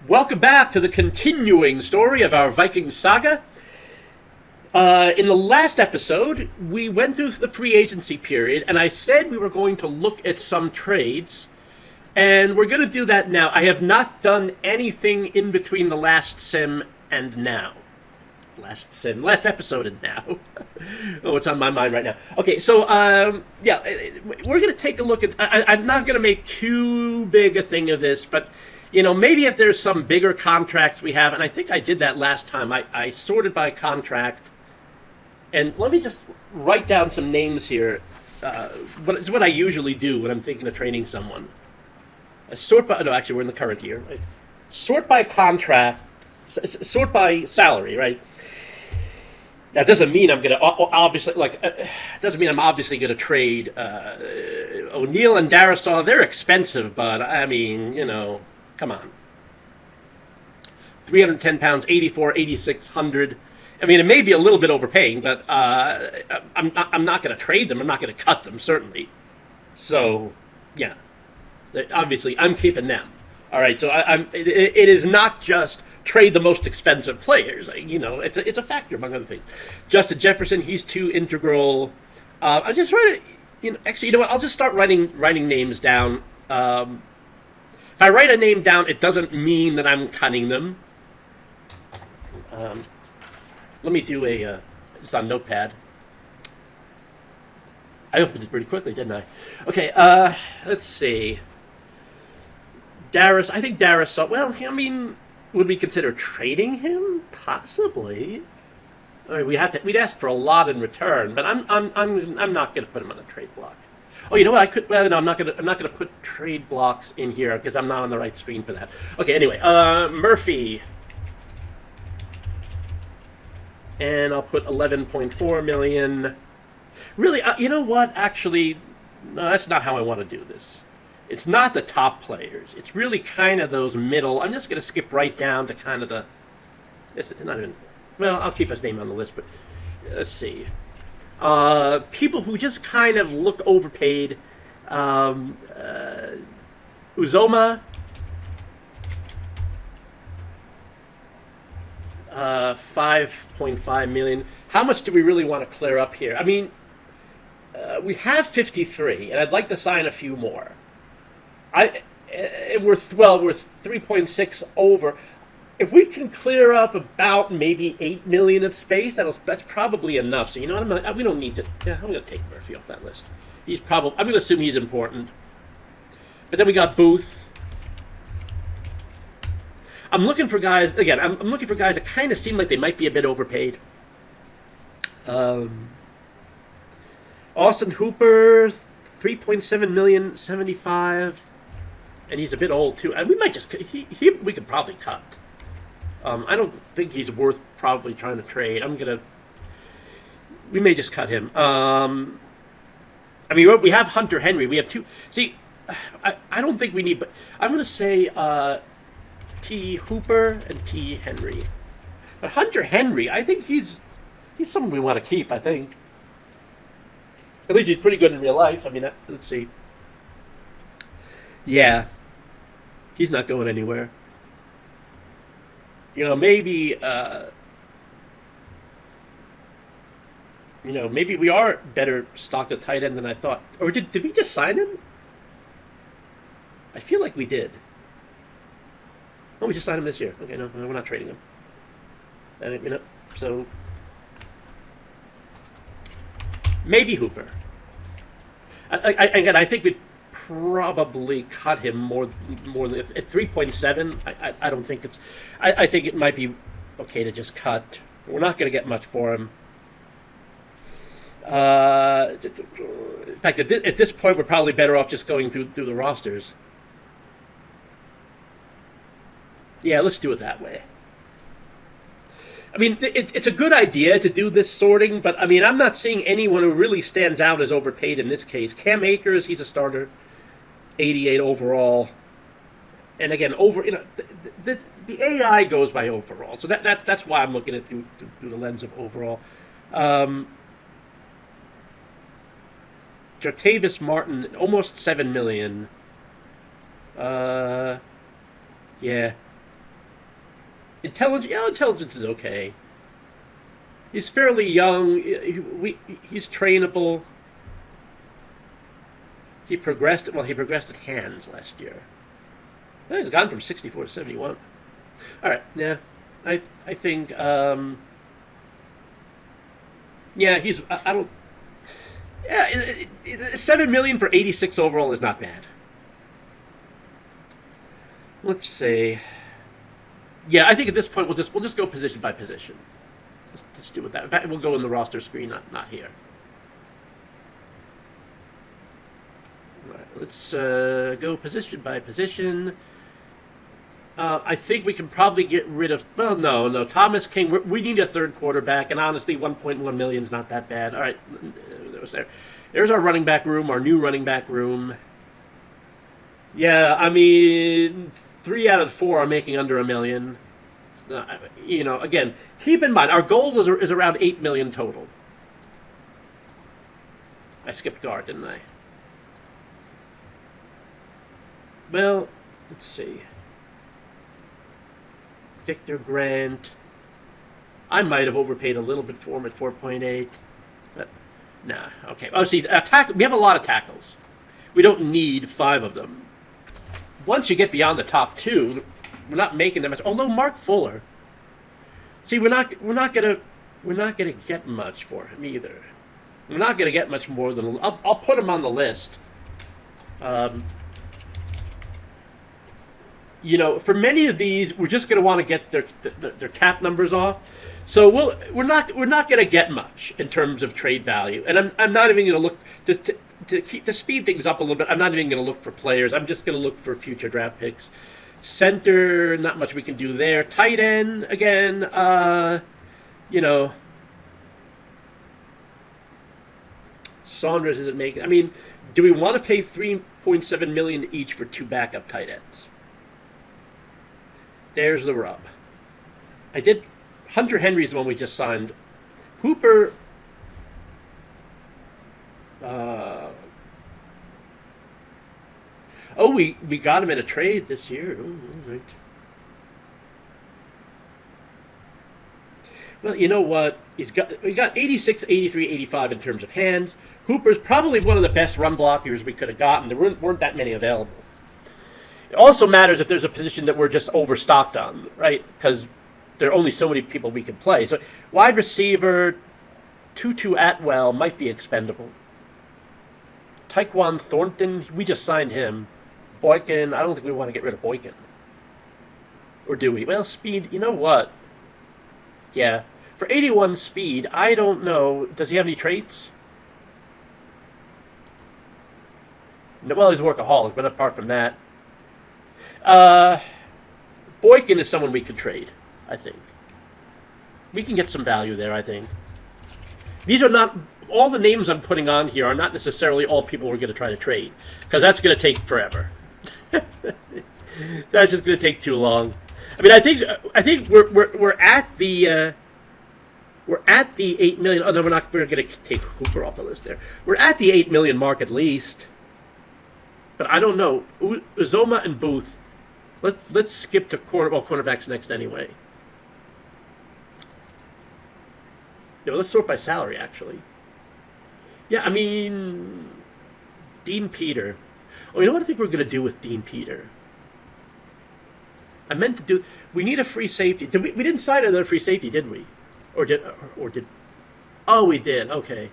Welcome back to the continuing story of our Vikings saga. In the last episode, we went through the free agency period, and I said we were going to look at some trades, and we're going to do that now. I have not done anything in between the last sim and now. Last episode and now. Oh, it's on my mind right now. Okay, so, yeah, we're going to take a look at... I'm not going to make too big a thing of this, but... You know, maybe if there's some bigger contracts we have, and I think I did that last time. I sorted by contract. And let me just write down some names here. It's what I usually do when I'm thinking of training someone. Actually, we're in the current year. Right? Sort by contract, sort by salary, right? That doesn't mean I'm going to, obviously, doesn't mean I'm obviously going to trade O'Neill and Darisaw. They're expensive, but, I mean, you know... Come on. 310 pounds, 84, 8,600. I mean, it may be a little bit overpaying, but I'm not going to trade them. I'm not going to cut them, certainly. So, yeah. Obviously, I'm keeping them. All right, so it is not just trade the most expensive players. You know, it's a factor, among other things. Justin Jefferson, he's too integral. I just write it. Actually, you know what? I'll just start writing names down. If I write a name down, it doesn't mean that I'm cutting them. Let me do it's on Notepad. I opened it pretty quickly, didn't I? Okay, let's see. I think Darisaw, well, I mean, would we consider trading him? Possibly. I mean, we'd ask for a lot in return, but I'm not going to put him on a trade block. Oh, you know what? I could. Well, no, I'm not gonna put trade blocks in here because I'm not on the right screen for that. Okay. Anyway, Murphy, and I'll put 11.4 million. Really, you know what? Actually, no, that's not how I want to do this. It's not the top players. It's really kind of those middle. I'm just gonna skip right down to kind of the. It's not even. Well, I'll keep his name on the list, but let's see. People who just kind of look overpaid. Uzoma. 5.5 million. How much do we really want to clear up here? I mean, we have 53, and I'd like to sign a few more. We're 3.6 over. If we can clear up about maybe 8 million of space, that's probably enough. So you know what? We don't need to. Yeah, I'm going to take Murphy off that list. I'm going to assume he's important. But then we got Booth. I'm looking for guys. Again, I'm looking for guys that kind of seem like they might be a bit overpaid. Austin Hooper, 3.7 million, 75, and he's a bit old too. And we might just we could probably cut. I don't think he's worth probably trying to trade. We may just cut him. I mean, we have Hunter Henry. We have two. See, I don't think we need, but I'm going to say T. Hooper and T. Henry. But Hunter Henry, I think he's someone we want to keep, I think. At least he's pretty good in real life. I mean, let's see. Yeah. He's not going anywhere. You know, maybe, maybe we are better stocked at tight end than I thought. Or did we just sign him? I feel like we did. Oh, we just signed him this year. Okay, no, we're not trading him. So maybe Hooper. Again, I think we'd probably cut him more than at 3.7. I don't think it's. I think it might be okay to just cut. We're not going to get much for him. In fact, at this point, we're probably better off just going through the rosters. Yeah, let's do it that way. I mean, it's a good idea to do this sorting, but I mean, I'm not seeing anyone who really stands out as overpaid in this case. Cam Akers, he's a starter, 88 overall, and again, the AI goes by overall, so that's why I'm looking at through the lens of overall. Jartavis Martin, almost $7 million. Yeah. Intelligence, yeah, intelligence is okay. He's fairly young. He's trainable. He progressed. Well, he progressed at hands last year. Well, he's gone from 64 to 71. All right, yeah, I think yeah, he's I don't yeah, 7 million for 86 overall is not bad. Let's see. Yeah, I think at this point we'll just go position by position. Let's do it that. In fact, we'll go in the roster screen, not here. All right, let's go position by position. I think we can probably get rid of. Well, no. Thomas King. We need a third quarterback, and honestly, 1.1 million is not that bad. All right, there's our running back room, our new running back room. Yeah, I mean, 3 out of 4 are making under $1 million. Again, keep in mind our goal is around 8 million total. I skipped guard, didn't I? Well, let's see. Victor Grant. I might have overpaid a little bit for him at 4.8, but nah. Okay. Oh, see, we have a lot of tackles. We don't need 5 of them. Once you get beyond the top 2, we're not making that much. Although Mark Fuller, see, we're not gonna get much for him either. We're not gonna get much more than I'll put him on the list. For many of these, we're just going to want to get their cap numbers off. So we're not going to get much in terms of trade value. And I'm not even going to look to speed things up a little bit. I'm not even going to look for players. I'm just going to look for future draft picks. Center, not much we can do there. Tight end, again, Saunders isn't making. I mean, do we want to pay $3.7 million each for 2 backup tight ends? There's the rub. Hunter Henry's the one we just signed. Hooper. We got him in a trade this year. Oh, all right. Well, you know what? We got 86, 83, 85 in terms of hands. Hooper's probably one of the best run blockers we could have gotten. There weren't that many available. It also matters if there's a position that we're just overstocked on, right? Because there are only so many people we can play. So wide receiver, Tutu Atwell might be expendable. Tyquan Thornton, we just signed him. Boykin, I don't think we want to get rid of Boykin. Or do we? Well, speed, you know what? Yeah. For 81 speed, I don't know. Does he have any traits? No, well, he's a workaholic, but apart from that. Boykin is someone we could trade, I think. We can get some value there, I think. These are not... All the names I'm putting on here are not necessarily all people we're going to try to trade, because that's going to take forever. That's just going to take too long. I mean, I think we're at the 8 million. Oh no, we're not. We're going to take Hooper off the list there. We're at the 8 million mark at least. But I don't know. Uzoma and Booth. Let's skip to cornerbacks next anyway. No, let's sort by salary actually. Yeah, I mean, Dean Peter. Oh, you know what I think we're going to do with Dean Peter? I meant to do. We need a free safety. We didn't sign another free safety, did we? Or did? Oh, we did. Okay.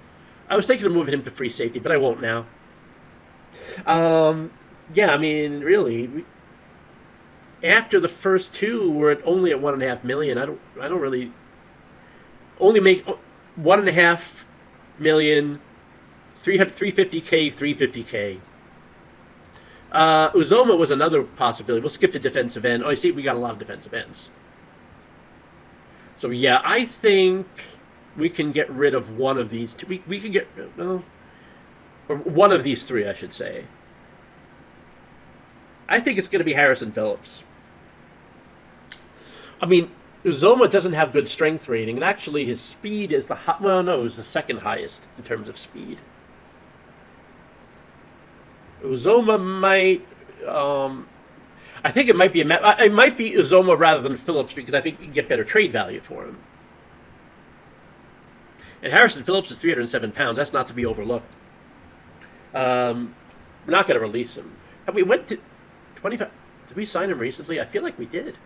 I was thinking of moving him to free safety, but I won't now. Yeah, I mean, really, after the first 2, we're only at 1.5 million. I don't really only make 1.5 million, 350K, 350K. Uzoma was another possibility. We'll skip to defensive end. Oh, you see, we got a lot of defensive ends. So yeah, I think we can get rid of one of these two. We can get or one of these 3, I should say. I think it's going to be Harrison Phillips. I mean, Uzoma doesn't have good strength rating, and actually his speed is it's the second highest in terms of speed. Uzoma might. I think it might be it might be Uzoma rather than Phillips because I think you can get better trade value for him. And Harrison Phillips is 307 pounds. That's not to be overlooked. We're not going to release him. Have we went to 25? Did we sign him recently? I feel like we did.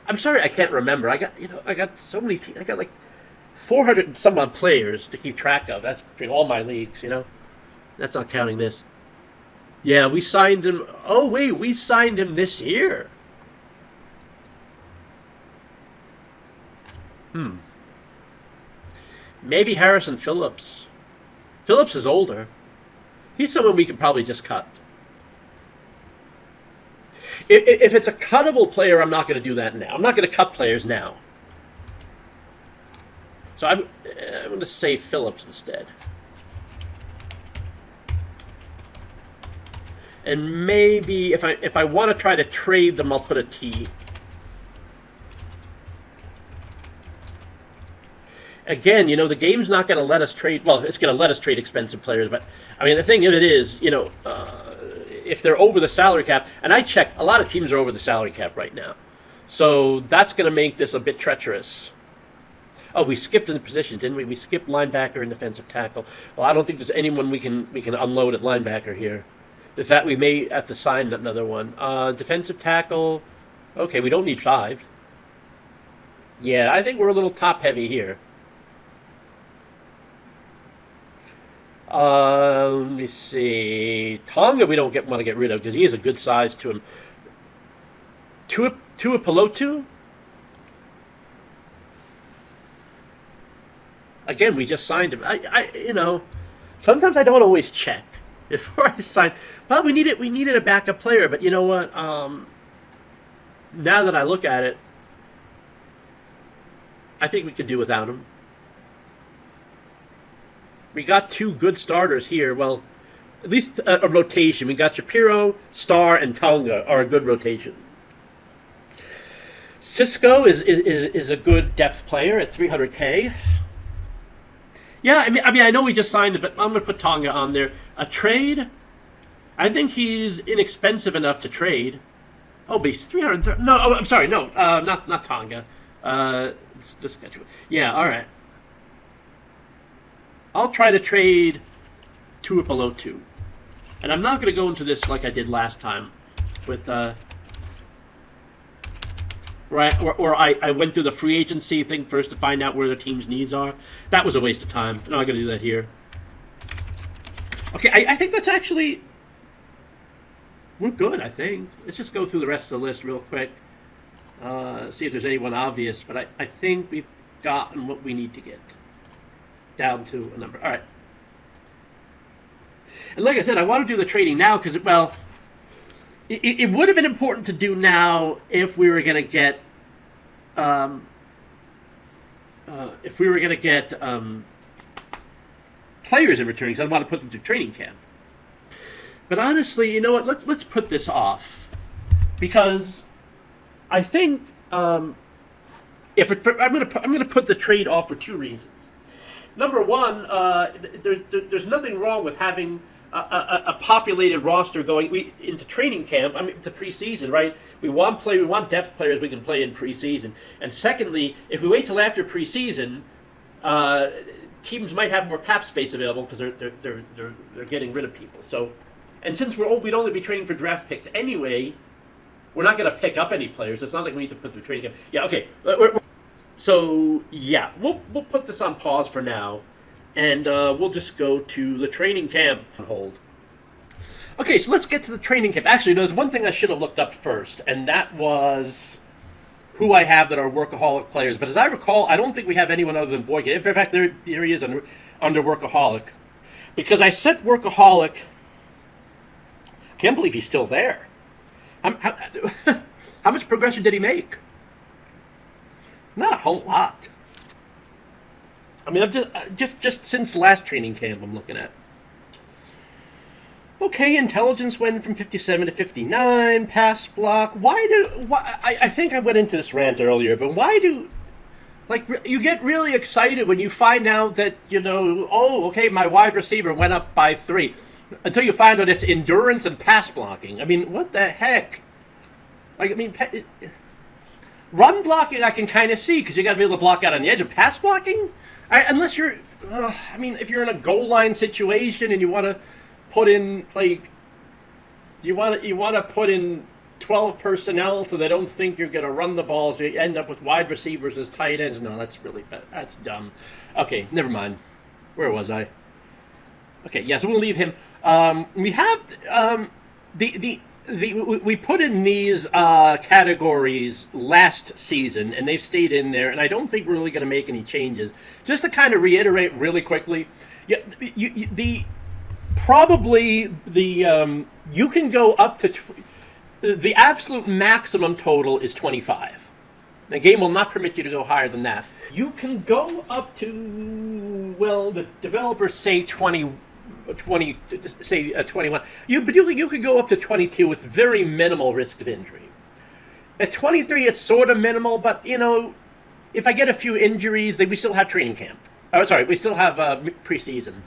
I'm sorry, I can't remember. I got so many. I got like 400 and some odd players to keep track of. That's between all my leagues. That's not counting this. Yeah, we signed him. Oh wait, we signed him this year. Maybe Harrison Phillips. Phillips is older. He's someone we could probably just cut. If it's a cuttable player, I'm not going to do that now. I'm not going to cut players now. So I'm going to say Phillips instead. And maybe if I want to try to trade them, I'll put a T. Again, the game's not going to let us trade. Well, it's going to let us trade expensive players, but I mean, the thing of it is, if they're over the salary cap, and I checked, a lot of teams are over the salary cap right now, so that's going to make this a bit treacherous. Oh, we skipped in the position, didn't we? We skipped linebacker and defensive tackle. Well, I don't think there's anyone we can unload at linebacker here. In fact, we may have to sign another one. Defensive tackle. Okay, we don't need 5. Yeah, I think we're a little top heavy here. Let me see. Tonga we don't want to get rid of because he has a good size to him. Tua Pelotu? Again, we just signed him. Sometimes I don't always check before I sign. Well, we needed a backup player, but you know what? Now that I look at it, I think we could do without him. We got 2 good starters here. Well, at least a rotation. We got Shapiro, Starr, and Tonga are a good rotation. Cisco is a good depth player at 300K. Yeah, I mean, I know we just signed it, but I'm going to put Tonga on there. A trade? I think he's inexpensive enough to trade. Oh, but he's 330. No, I'm sorry. No, not Tonga. It's the schedule. Yeah, all right. I'll try to trade Tua Pelotu. And I'm not going to go into this like I did last time with right, or I went through the free agency thing first to find out where the team's needs are. That was a waste of time. I'm not going to do that here. Okay, I think that's actually... We're good, I think. Let's just go through the rest of the list real quick. See if there's anyone obvious. But I think we've gotten what we need to get. Down to a number. All right. And like I said, I want to do the trading now because, well, it would have been important to do now if we were going to get, players in return, because I want to put them through training camp. But honestly, you know what? Let's put this off because I think I'm going to put the trade off for 2 reasons. Number one, there's nothing wrong with having a populated roster going into training camp. I mean, to preseason, right? We want depth players we can play in preseason. And secondly, if we wait till after preseason, teams might have more cap space available because they're getting rid of people. So, and since we'd only be training for draft picks anyway, we're not going to pick up any players. It's not like we need to put through training camp. Yeah, okay. So, yeah, we'll put this on pause for now, and we'll just go to the training camp on hold. Okay, so let's get to the training camp. Actually, there's one thing I should have looked up first, and that was who I have that are workaholic players. But as I recall, I don't think we have anyone other than Boykin. In fact, here he is under workaholic. Because I set workaholic... I can't believe he's still there. How much progression did he make? Not a whole lot. I mean, I'm just since last training camp I'm looking at. Okay, intelligence went from 57 to 59. Pass block. I think I went into this rant earlier, but why do... you get really excited when you find out that, okay, my wide receiver went up by 3. Until you find out it's endurance and pass blocking. I mean, what the heck? Like, I mean, run blocking I can kind of see because you got to be able to block out on the edge. Of pass blocking, unless you're, I mean, if you're in a goal line situation and you want to put in like, you want to put in 12 personnel so they don't think you're going to run the ball, so you end up with wide receivers as tight ends. No, that's really that's dumb. Okay, never mind. Where was I? Okay, yeah, so we'll leave him. We have we put in these categories last season, and they've stayed in there, and I don't think we're really going to make any changes. Just to kind of reiterate really quickly, yeah, you can go up to the absolute maximum total is 25. The game will not permit you to go higher than that. You can go up to, well, the developers say 21. You could go up to 22 with very minimal risk of injury. At 23, it's sort of minimal, but, you know, if I get a few injuries, we still have training camp. Oh, sorry, we still have preseason.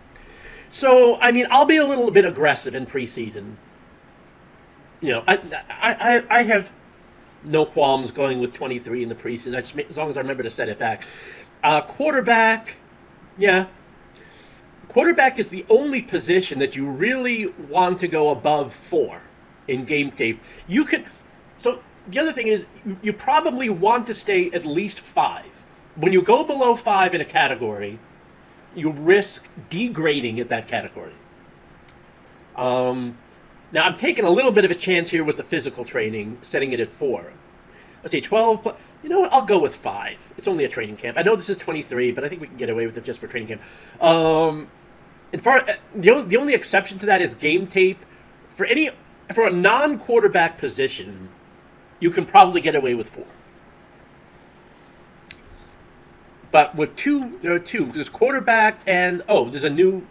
So, I mean, I'll be a little bit aggressive in preseason. You know, I have no qualms going with 23 in the preseason, as long as I remember to set it back. Quarterback, yeah. Quarterback is the only position that you really want to go above 4 in game tape. You could. So the other thing is, you probably want to stay at least 5. When you go below 5 in a category, you risk degrading at that category. Now, I'm taking a little bit of a chance here with the physical training, setting it at 4. Let's say 12. You know what? I'll go with 5. It's only a training camp. I know this is 23, but I think we can get away with it just for training camp. The only exception to that is game tape. For a non-quarterback position, you can probably get away with 4. But with there are 2. There's quarterback and there's a new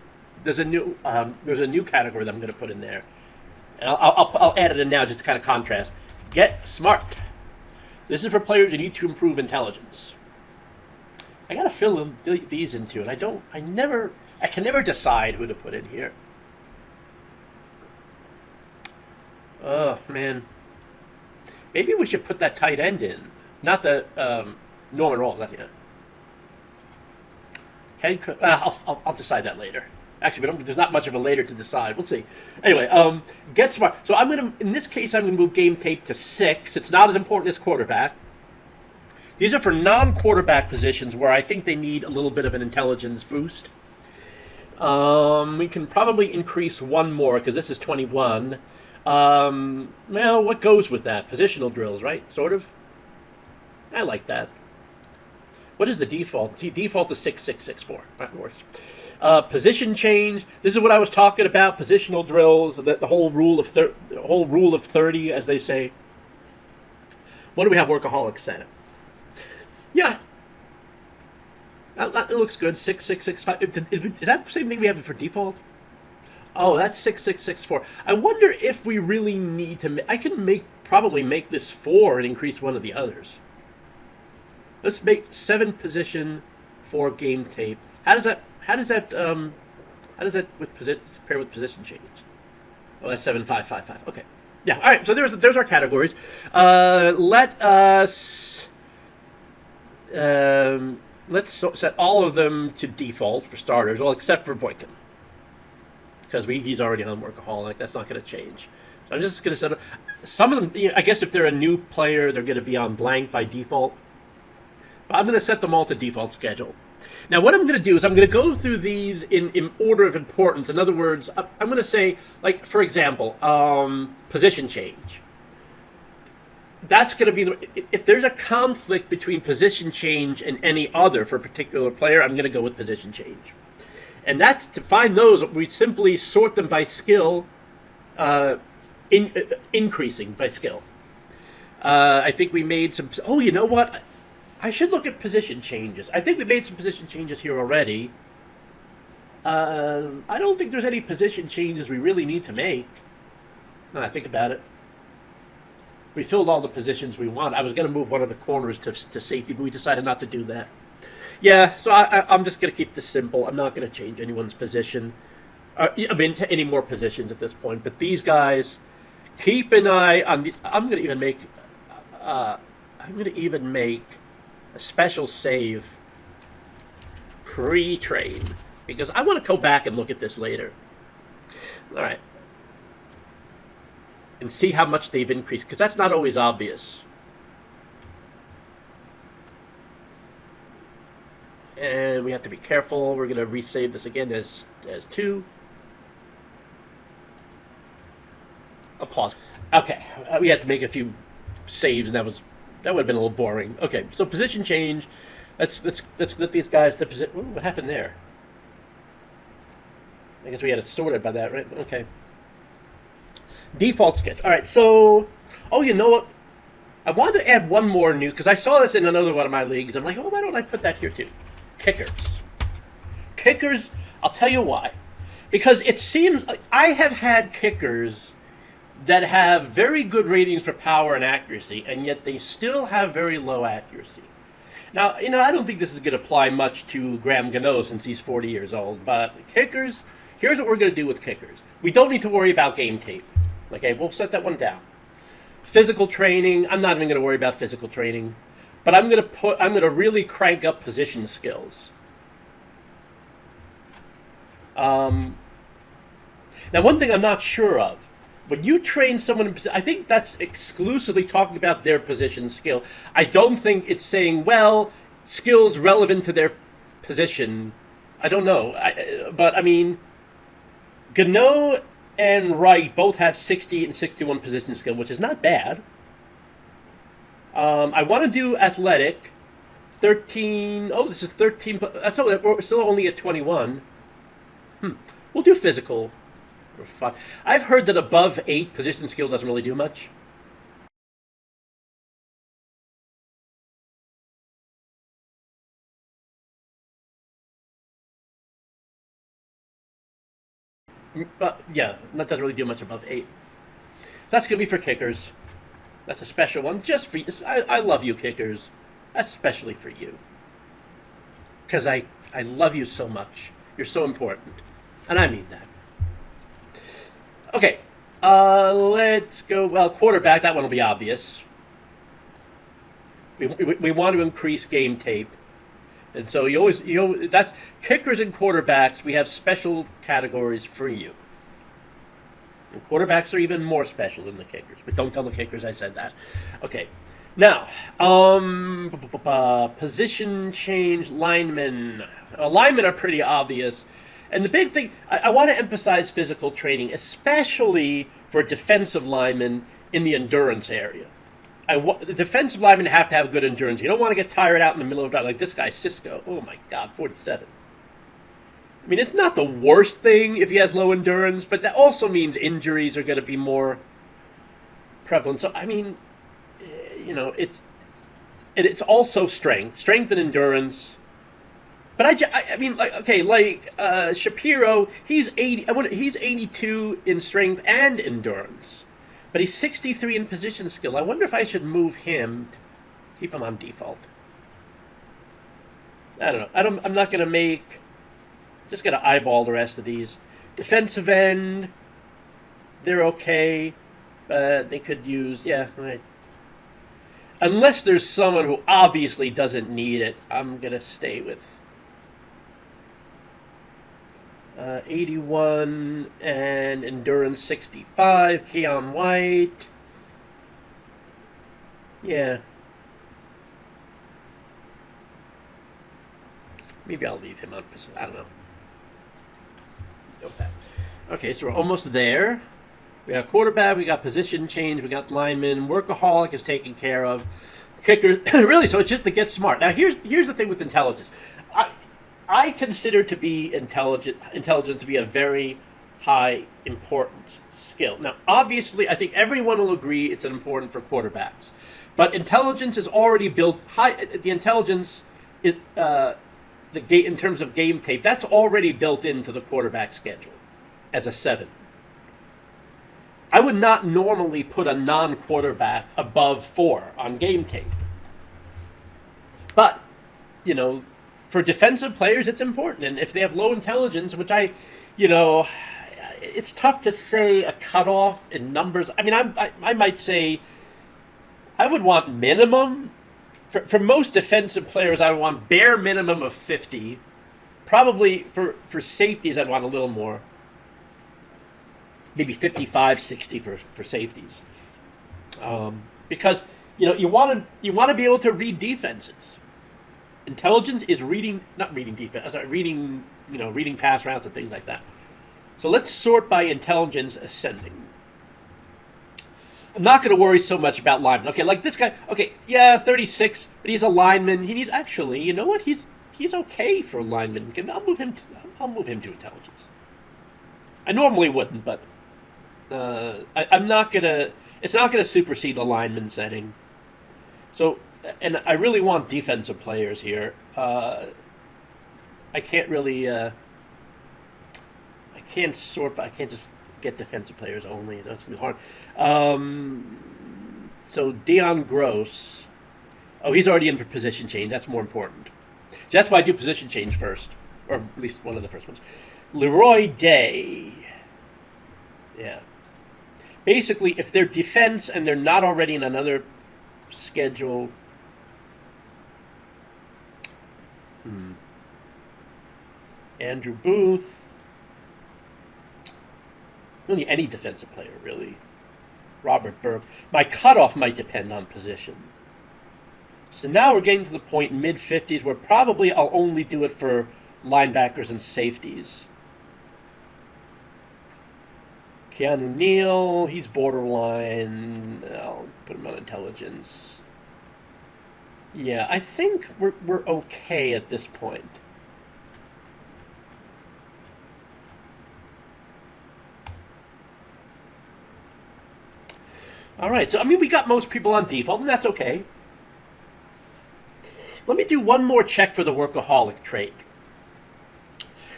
category that I'm going to put in there. And I'll add it in now just to kind of contrast. Get smart. This is for players who need to improve intelligence. I gotta fill these into it. I can never decide who to put in here. Oh man. Maybe we should put that tight end in, not the Norman Rawls. I'll decide that later. Actually, there's not much of a later to decide. We'll see. Anyway, get smart. So in this case, I'm gonna move game tape to 6. It's not as important as quarterback. These are for non-quarterback positions where I think they need a little bit of an intelligence boost. We can probably increase 1 more because this is 21. Well, what goes with that? Positional drills, right? Sort of. I like that. What is the default? See, default is 6664. That works. Position change. This is what I was talking about. Positional drills. The whole rule of 30, as they say. What do we have workaholics set? Yeah. It looks good. 6665. Is that the same thing we have for default? Oh, that's 6664. I wonder if we really need to. I can probably make this 4 and increase one of the others. Let's make 7 position for game tape. How does that compare with position change? Oh, that's 7555. Okay. Yeah. All right. So there's our categories. Let's set all of them to default for starters. Well, except for Boykin, because he's already on workaholic. That's not going to change. So I'm just going to set some of them. I guess if they're a new player, they're going to be on blank by default. But I'm going to set them all to default schedule. Now, what I'm going to do is I'm going to go through these in order of importance. In other words, I'm going to say, like, for example, position change. That's going to be, if there's a conflict between position change and any other for a particular player, I'm going to go with position change. And that's, to find those, we simply sort them by skill, increasing by skill. I think we made some, you know what? I should look at position changes. I think we made some position changes here already. I don't think there's any position changes we really need to make. Now I think about it. We filled all the positions we want. I was going to move one of the corners to safety, but we decided not to do that. Yeah, so I'm just going to keep this simple. I'm not going to change anyone's position. To any more positions at this point. But these guys, keep an eye on these. I'm going to even make I'm going to even make a special save pre-train because I want to go back and look at this later. All right. And see how much they've increased because that's not always obvious. And we have to be careful. We're going to resave this again as 2. I'll pause. Okay, we had to make a few saves, and that would have been a little boring. Okay, so position change. Let's let these guys to position. What happened there? I guess we had it sorted by that, right? Okay. Default sketch. All right, so you know what? I wanted to add one more new because I saw this in another one of my leagues. I'm like, why don't I put that here too? Kickers. Kickers. I'll tell you why. Because it seems like I have had kickers that have very good ratings for power and accuracy, and yet they still have very low accuracy. Now, I don't think this is going to apply much to Graham Gano since he's 40 years old, but kickers, here's what we're going to do with kickers. We don't need to worry about game tape. Okay, we'll set that one down. Physical training, I'm not even going to worry about physical training, but I'm going to really crank up position skills. Now, one thing I'm not sure of, when you train someone in position, I think that's exclusively talking about their position skill. I don't think it's saying, skills relevant to their position. I don't know. But I mean, Gano and Wright both have 60 and 61 position skill, which is not bad. I want to do athletic. 13. Oh, this is 13. That's we're still only at 21. We'll do physical. I've heard that above 8 position skill doesn't really do much. But yeah, that doesn't really do much above 8. So that's gonna be for kickers. That's a special one, just for you. I love you, kickers, especially for you, because I love you so much. You're so important, and I mean that. Okay, let's go. Well, quarterback, that one will be obvious. We want to increase game tape, and so that's kickers and quarterbacks. We have special categories for you. And quarterbacks are even more special than the kickers, but don't tell the kickers I said that. Okay, now position change linemen. Linemen are pretty obvious. And the big thing, I want to emphasize physical training, especially for defensive linemen in the endurance area. The defensive linemen have to have good endurance. You don't want to get tired out in the middle of the like this guy, Cisco. Oh my God, 47. I mean, it's not the worst thing if he has low endurance, but that also means injuries are going to be more prevalent. So, I mean, it's also strength and endurance. But I mean, Shapiro, he's 80. He's 82 in strength and endurance, but he's 63 in position skill. I wonder if I should move him, keep him on default. I don't know. I'm not gonna make. Just gotta eyeball the rest of these. Defensive end, they're okay, but they could use right. Unless there's someone who obviously doesn't need it, I'm gonna stay with. 81 and endurance 65. Keon White. Yeah. Maybe I'll leave him on. I don't know. Okay, so we're almost there. We got quarterback, we got position change, we got lineman, workaholic is taken care of. Kicker, really, so it's just to get smart. Now, here's the thing with intelligence. I consider to be intelligence to be a very high importance skill. Now, obviously, I think everyone will agree it's important for quarterbacks, but intelligence is already built high. The intelligence is in terms of game tape, that's already built into the quarterback schedule as a 7. I would not normally put a non-quarterback above 4 on game tape, but for defensive players, it's important. And if they have low intelligence, which it's tough to say a cutoff in numbers. I mean, I might say, I would want minimum for most defensive players. I would want bare minimum of 50. Probably for safeties, I'd want a little more. Maybe 55, 60 for safeties. Because you want to be able to read defenses. Intelligence is not reading defense. Sorry, reading pass routes and things like that. So let's sort by intelligence ascending. I'm not going to worry so much about linemen. Okay, like this guy. Okay, yeah, 36, but he's a lineman. He needs actually. You know what? He's okay for a lineman. I'll move him to intelligence. I normally wouldn't, but I'm not gonna. It's not gonna supersede the lineman setting. So, and I really want defensive players here. I can't really. I can't just get defensive players only. That's gonna be hard. So Dion Gross. Oh, he's already in for position change. That's more important. See, that's why I do position change first, or at least one of the first ones. Leroy Day. Yeah. Basically, if they're defense and they're not already in another schedule. Andrew Booth. Really any defensive player, really. Robert Burke. My cutoff might depend on position. So now we're getting to the point in mid-50s where probably I'll only do it for linebackers and safeties. Keanu Neal, he's borderline. I'll put him on intelligence. Yeah, I think we're okay at this point. All right, so I mean we got most people on default, and that's okay. Let me do one more check for the workaholic trait.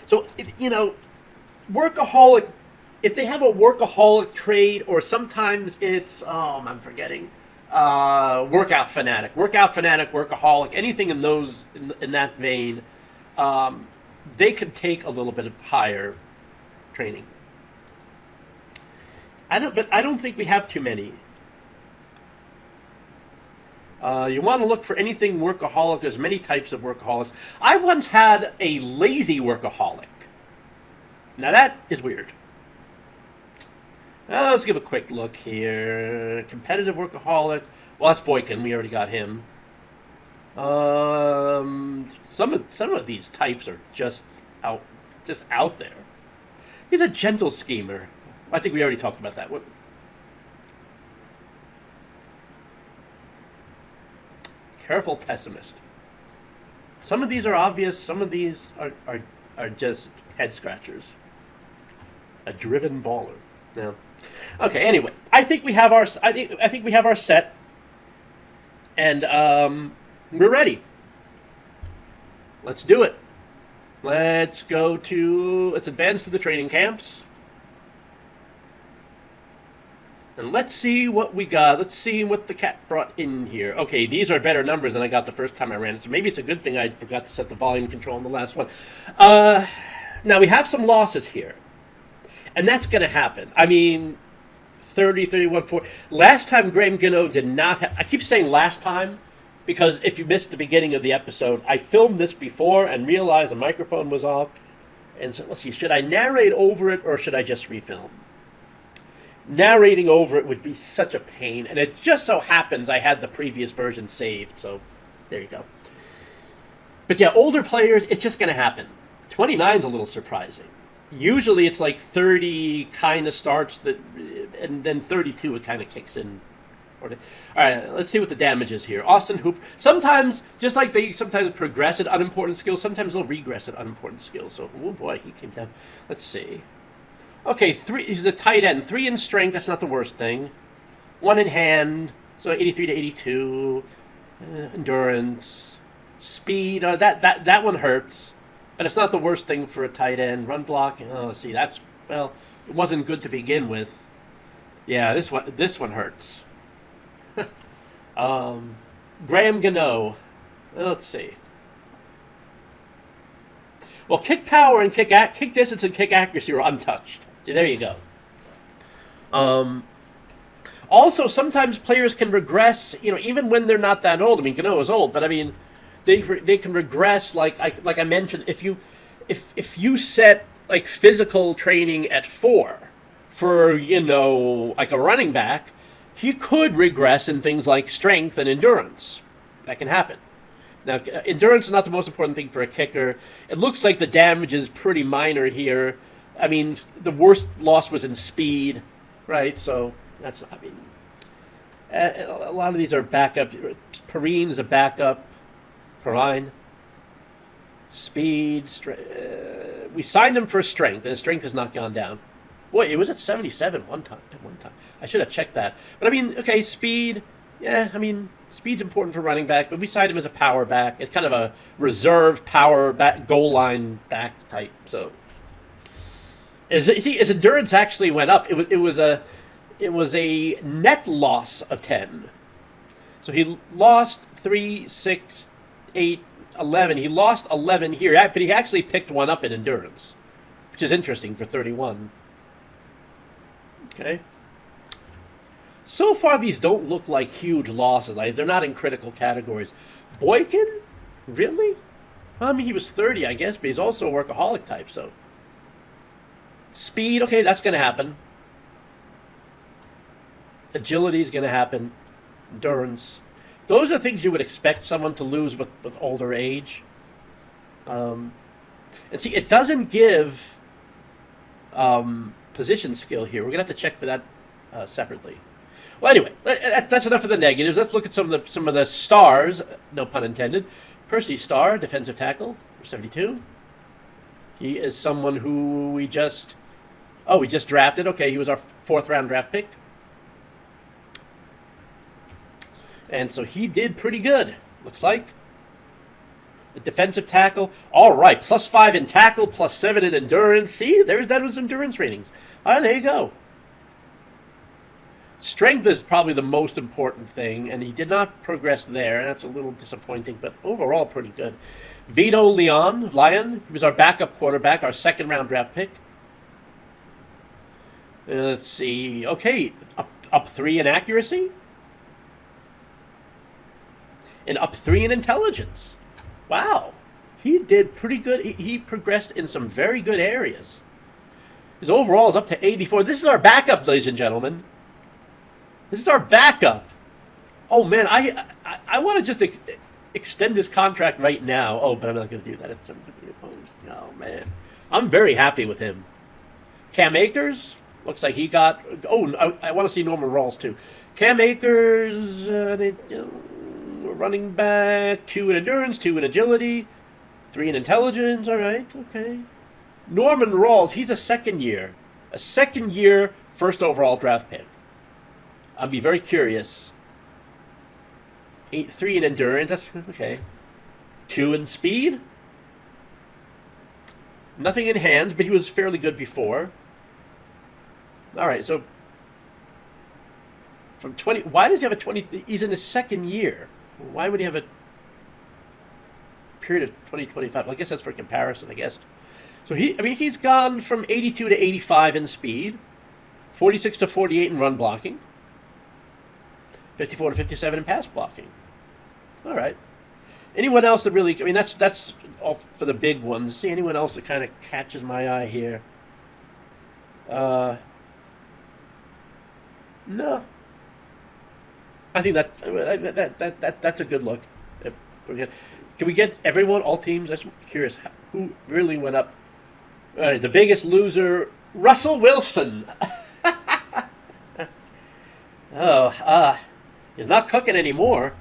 So, workaholic, if they have a workaholic trait, or sometimes it's, I'm forgetting, workout fanatic, workaholic, anything in those, in that vein, they could take a little bit of higher training. I don't think we have too many. You want to look for anything workaholic. There's many types of workaholics. I once had a lazy workaholic. Now that is weird. Let's give a quick look here. Competitive workaholic. Well, that's Boykin. We already got him. Some of these types are just out there. He's a gentle schemer. I think we already talked about that. Careful pessimist. Some of these are obvious. Some of these are just head scratchers. A driven baller. No. Okay. Anyway, I think we have our set, and we're ready. Let's do it. Let's advance to the training camps. And let's see what we got. Let's see what the cat brought in here. Okay, these are better numbers than I got the first time I ran it, so maybe it's a good thing I forgot to set the volume control on the last one. Now, we have some losses here. And that's going to happen. I mean, 30, 31, 4. Last time Graham Gano did not have... I keep saying last time, because if you missed the beginning of the episode, I filmed this before and realized the microphone was off. And so, let's see, should I narrate over it or should I just refilm? Narrating over it would be such a pain, and it just so happens I had the previous version saved, so there you go. But yeah, older players, it's just going to happen. 29's a little surprising. Usually it's like 30 kind of starts, and then 32 it kind of kicks in. All right, let's see what the damage is here. Austin Hoop, sometimes, just like they sometimes progress at unimportant skills, sometimes they'll regress at unimportant skills. So, oh boy, he came down. Let's see. Okay, 3. He's a tight end. 3 in strength. That's not the worst thing. 1 in hand. So 83 to 82. Endurance. Speed. That one hurts, but it's not the worst thing for a tight end. Run block. Oh, see, it wasn't good to begin with. Yeah, this one hurts. Graham Gano. Let's see. Well, kick power and kick distance and kick accuracy are untouched. See, there you go. Also, sometimes players can regress, even when they're not that old. I mean, Gano is old, but I mean, they can regress. Like I mentioned, if you set like physical training at 4 for like a running back, he could regress in things like strength and endurance. That can happen. Now, endurance is not the most important thing for a kicker. It looks like the damage is pretty minor here. I mean, the worst loss was in speed, right? So that's, I mean, a lot of these are backup. Perine's a backup. Perine. Speed. We signed him for strength, and his strength has not gone down. Boy, it was at 77 one time. I should have checked that. But I mean, okay, speed. Yeah, I mean, speed's important for running back, but we signed him as a power back. It's kind of a reserve power back, goal line back type. So, his endurance actually went up. It was a net loss of 10. So he lost 3, 6, 8, 11. He lost 11 here, but he actually picked one up in endurance, which is interesting for 31. Okay. So far, these don't look like huge losses. They're not in critical categories. Boykin? Really? Well, I mean, he was 30, I guess, but he's also a workaholic type, so. Speed, okay, that's going to happen. Agility is going to happen. Endurance. Those are things you would expect someone to lose with older age. And see, it doesn't give position skill here. We're going to have to check for that separately. Well, anyway, that's enough of the negatives. Let's look at some of the stars, no pun intended. Percy Starr, defensive tackle, 72. He is someone who we just drafted. Okay, he was our 4th round draft pick. And so he did pretty good, looks like. The defensive tackle, all right, +5 in tackle, +7 in endurance. See, that was endurance ratings. All right, there you go. Strength is probably the most important thing, and he did not progress there. That's a little disappointing, but overall pretty good. Vito Lyon, he was our backup quarterback, our 2nd round draft pick. Let's see. Okay, up 3 in accuracy. And up 3 in intelligence. Wow. He did pretty good. He progressed in some very good areas. His overall is up to 84. This is our backup, ladies and gentlemen. This is our backup. Oh, man, I want to just extend his contract right now. Oh, but I'm not going to do that. It's oh, man. I'm very happy with him. Cam Akers, looks like he got... Oh, I want to see Norman Rawls, too. Cam Akers, running back, 2 in endurance, 2 in agility, 3 in intelligence. All right, okay. Norman Rawls, he's a second year 1st overall draft pick. I'll be very curious. 3 in endurance, that's okay. 2 in speed. Nothing in hands, but he was fairly good before. All right, so from 20, why does he have a 20? He's in his 2nd year. Why would he have a period of 2025? Well, I guess that's for comparison, I guess. So he's gone from 82 to 85 in speed, 46 to 48 in run blocking, 54 to 57 in pass blocking. All right. Anyone else that really? I mean, that's all for the big ones. See anyone else that kind of catches my eye here? No. I think that's a good look. Can we get everyone, all teams? I'm curious who really went up. The biggest loser, Russell Wilson. He's not cooking anymore.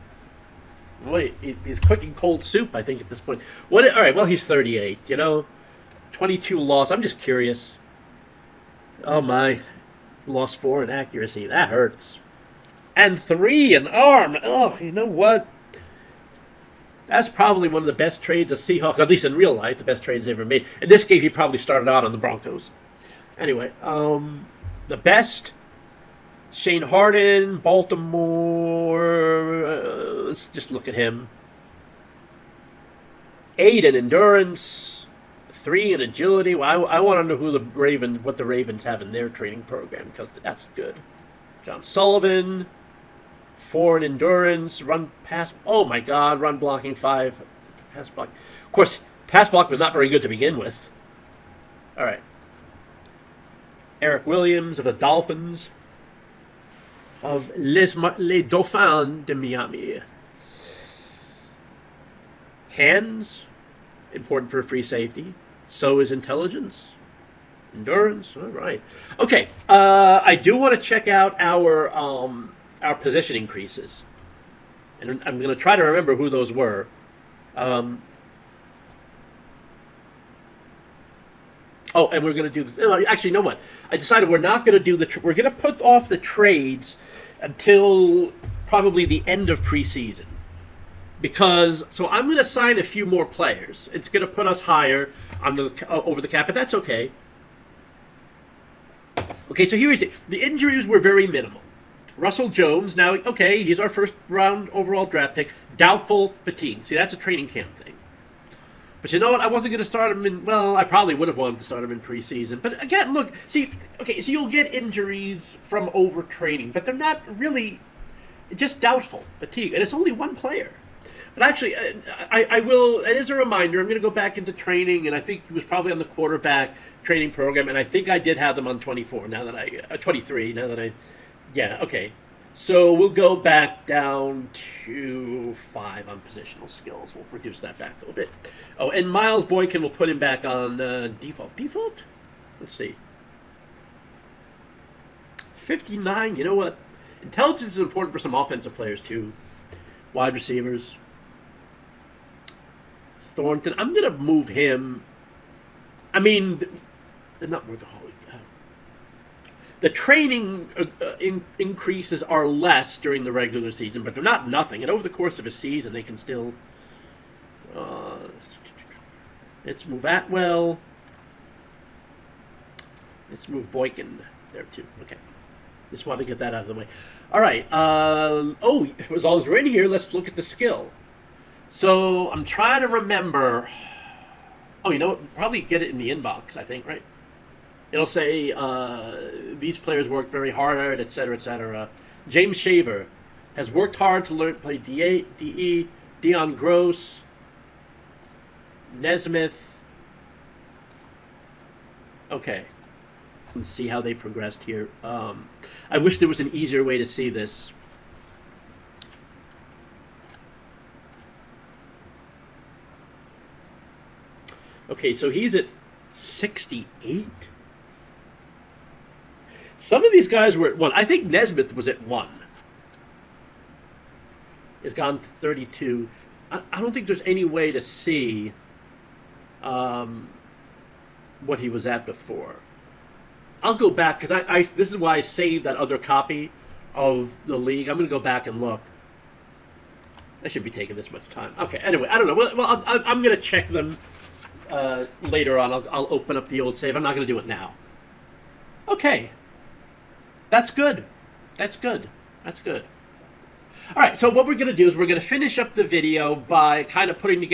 Boy, he's cooking cold soup, I think, at this point. All right, well, he's 38, 22 loss. I'm just curious. Oh, my. Lost 4 in accuracy. That hurts. And 3 in arm. Oh, you know what? That's probably one of the best trades a Seahawks, at least in real life, the best trades they ever made. In this game, he probably started out on the Broncos. Anyway, the best, Shane Harden, Baltimore. Let's just look at him. 8 in endurance, 3 in agility. Well, I want to know what the Ravens have in their training program, because that's good. John Sullivan, 4 in endurance, run pass. Oh my God, run blocking 5, pass block. Of course, pass block was not very good to begin with. All right. Eric Williams of the Dolphins of Les Dauphins de Miami. Hands, important for free safety. So is intelligence. Endurance, all right. Okay, I do want to check out our position increases. And I'm going to try to remember who those were. Oh, and we're going to do... Actually, you know what? I decided we're not going to do the... We're going to put off the trades until probably the end of preseason. Because... So I'm going to sign a few more players. It's going to put us higher on over the cap, but that's okay. Okay, so here is it. The injuries were very minimal. Russell Jones, now, okay, he's our first round overall draft pick. Doubtful fatigue. See, that's a training camp thing. But you know what? I wasn't going to start him in... Well, I probably would have wanted to start him in preseason. But again, look, see, okay, so you'll get injuries from overtraining, but they're not really just doubtful fatigue. And it's only one player. But actually, I will, and as a reminder, I'm going to go back into training, and I think he was probably on the quarterback training program, and I think I did have them on 24, now that I, 23, now that I, yeah, okay. So we'll go back down to 5 on positional skills. We'll reduce that back a little bit. Oh, and Miles Boykin, we'll put him back on default. Default? Let's see. 59, you know what? Intelligence is important for some offensive players, too. Wide receivers. Thornton, I'm going to move him. I mean, they're not workaholic. The training increases are less during the regular season, but they're not nothing. And over the course of a season, they can still... let's move Atwell. Let's move Boykin there, too. Okay. Just wanted to get that out of the way. All right. As long as we're in here, let's look at the skill. So I'm trying to remember. Oh, you know what? Probably get it in the inbox, I think, right? It'll say these players worked very hard, et cetera, et cetera. James Shaver has worked hard to learn to play DE. Dion Gross. Nesmith. Okay. Let's see how they progressed here. I wish there was an easier way to see this. Okay, so he's at 68. Some of these guys were at 1. I think Nesmith was at 1. He's gone to 32. I don't think there's any way to see what he was at before. I'll go back, because this is why I saved that other copy of the league. I'm going to go back and look. I should be taking this much time. Okay, anyway, I don't know. Well, I'm going to check them later on. I'll open up the old save. I'm not going to do it now. Okay. That's good. That's good. That's good. All right, so what we're going to do is we're going to finish up the video by kind of putting together